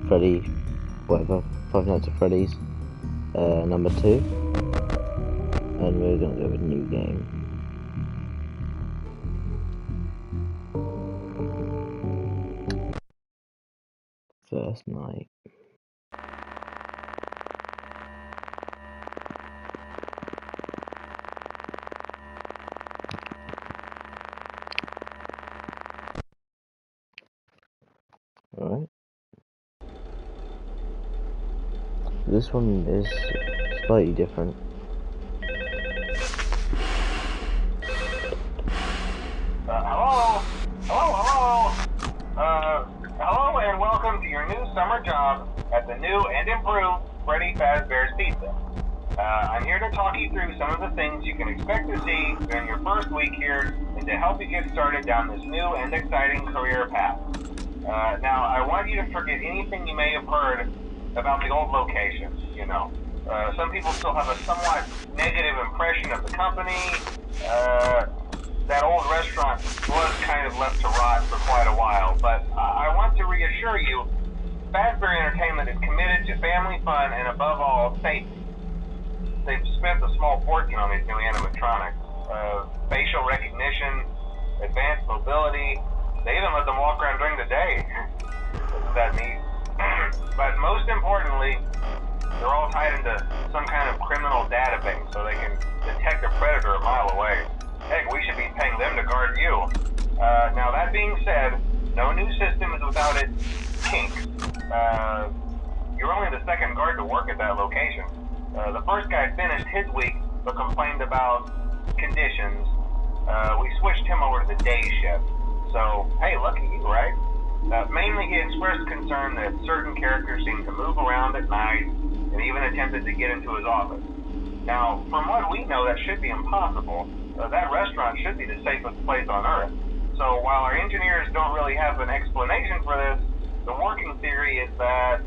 Freddy, whatever, Five Nights at Freddy's, number 2, and we're gonna go with new game. First night. Alright. This one is slightly different. Hello and welcome to your new summer job at the new and improved Freddy Fazbear's Pizza. I'm here to talk you through some of the things you can expect to see during your first week here and to help you get started down this new and exciting career path. Now, I want you to forget anything you may have heard about the old location, you know. Some people still have a somewhat negative impression of the company. That old restaurant was kind of left to rot for quite a while, but I want to reassure you, Fazbear Entertainment is committed to family fun and above all, safety. They've spent a small fortune on these new animatronics. Facial recognition, advanced mobility, they even let them walk around during the day. Isn't that neat? But most importantly, they're all tied into some kind of criminal database so they can detect a predator a mile away. Heck, we should be paying them to guard you. Now that being said, no new system is without its kinks. You're only the second guard to work at that location. The first guy finished his week but complained about conditions. We switched him over to the day shift. So, hey, lucky you, right? Mainly he expressed concern that certain characters seemed to move around at night and even attempted to get into his office. Now, from what we know, that should be impossible. That restaurant should be the safest place on Earth. So while our engineers don't really have an explanation for this, the working theory is that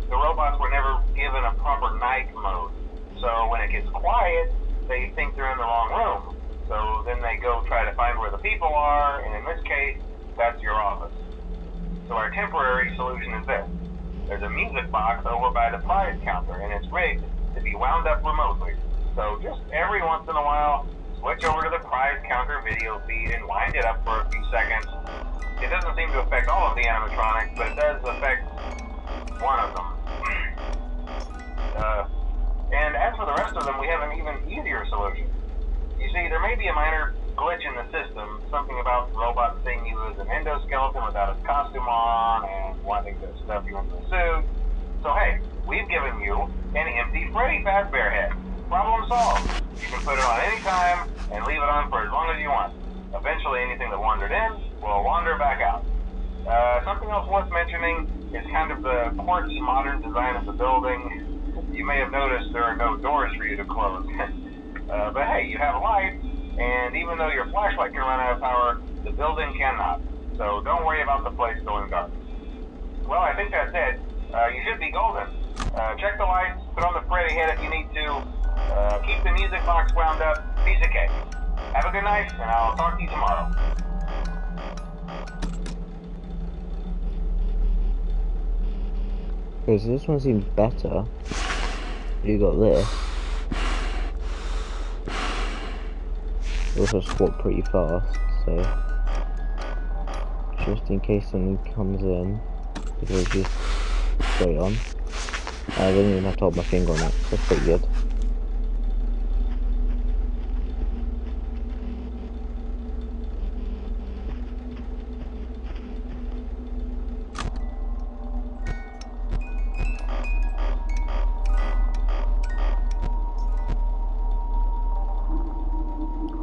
the robots were never given a proper night mode. So when it gets quiet, they think they're in the wrong room. So then they go try to find where the people are, and in this case, that's your office. So our temporary solution is this. There's a music box over by the prize counter, and it's rigged to be wound up remotely. So just every once in a while, switch over to the prize counter video feed and wind it up for a few seconds. It doesn't seem to affect all of the animatronics, but it does affect one of them. And as for the rest of them, we have an even easier solution. You see, there may be a minor glitch in the system, something about the robot seeing you as an endoskeleton without his costume on and wanting to stuff you into a suit. So hey, we've given you an empty Freddy Fazbear head. Problem solved. You can put it on any time and leave it on for as long as you want. Eventually anything that wandered in will wander back out. Something else worth mentioning is kind of the quirky modern design of the building. You may have noticed there are no doors for you to close. But hey, you have lights, and even though your flashlight can run out of power, the building cannot. So don't worry about the place going dark. Well, I think that's it. You should be golden. Check the lights, put on the Freddy head if you need to. Keep the music box wound up. Piece of cake. Have a good night, and I'll talk to you tomorrow. Okay, so this one seems better. You got this. You also swap pretty fast, so just in case something comes in, it goes just straight on. I didn't even have to hold my finger on it, so that's pretty good.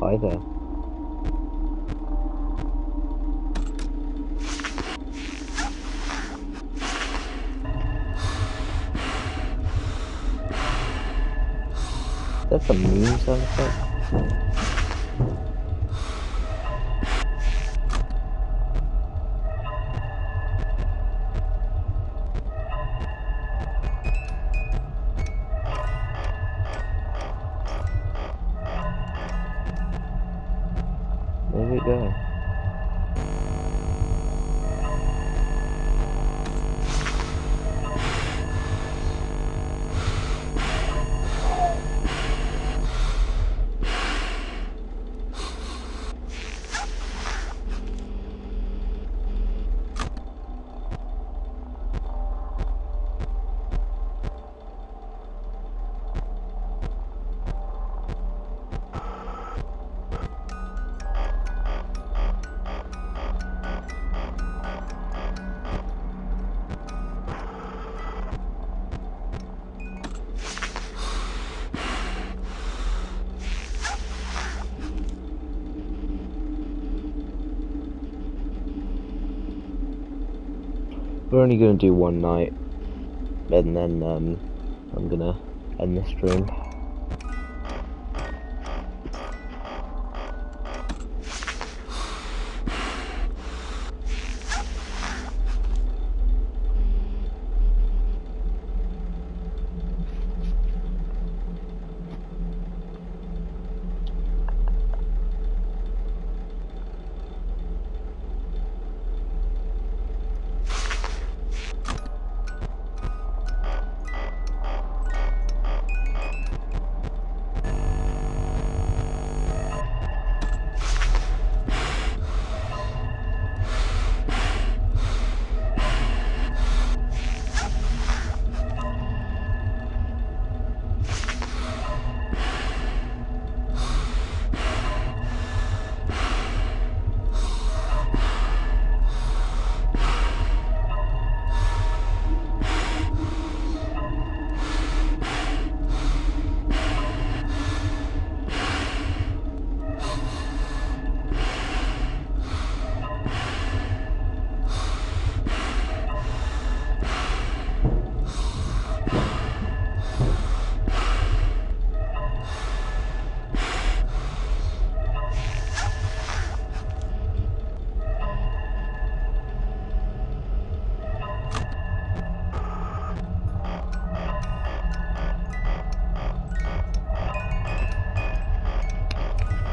Hi there. That's a meme sound effect. There we go. We're only gonna do one night, and then I'm gonna end the stream.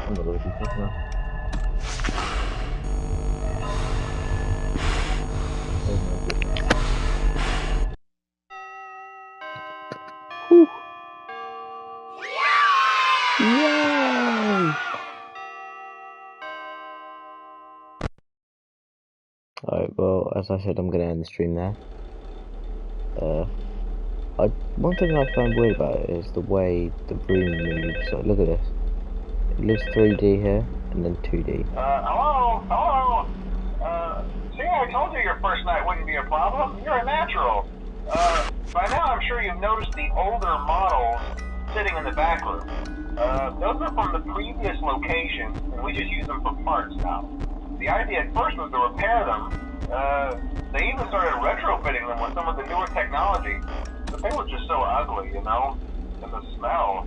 I'm gonna listen to this now. Whew. Yay! Alright, well, as I said, I'm gonna end the stream there. One thing I found weird about it is the way the room moves. Like, look at this. It looks 3D here, and then 2D. Hello? See, I told you your first night wouldn't be a problem. You're a natural. By now I'm sure you've noticed the older models sitting in the back room. Those are from the previous location, and we just use them for parts now. The idea at first was to repair them. They even started retrofitting them with some of the newer technology, but they were just so ugly, you know? And the smell.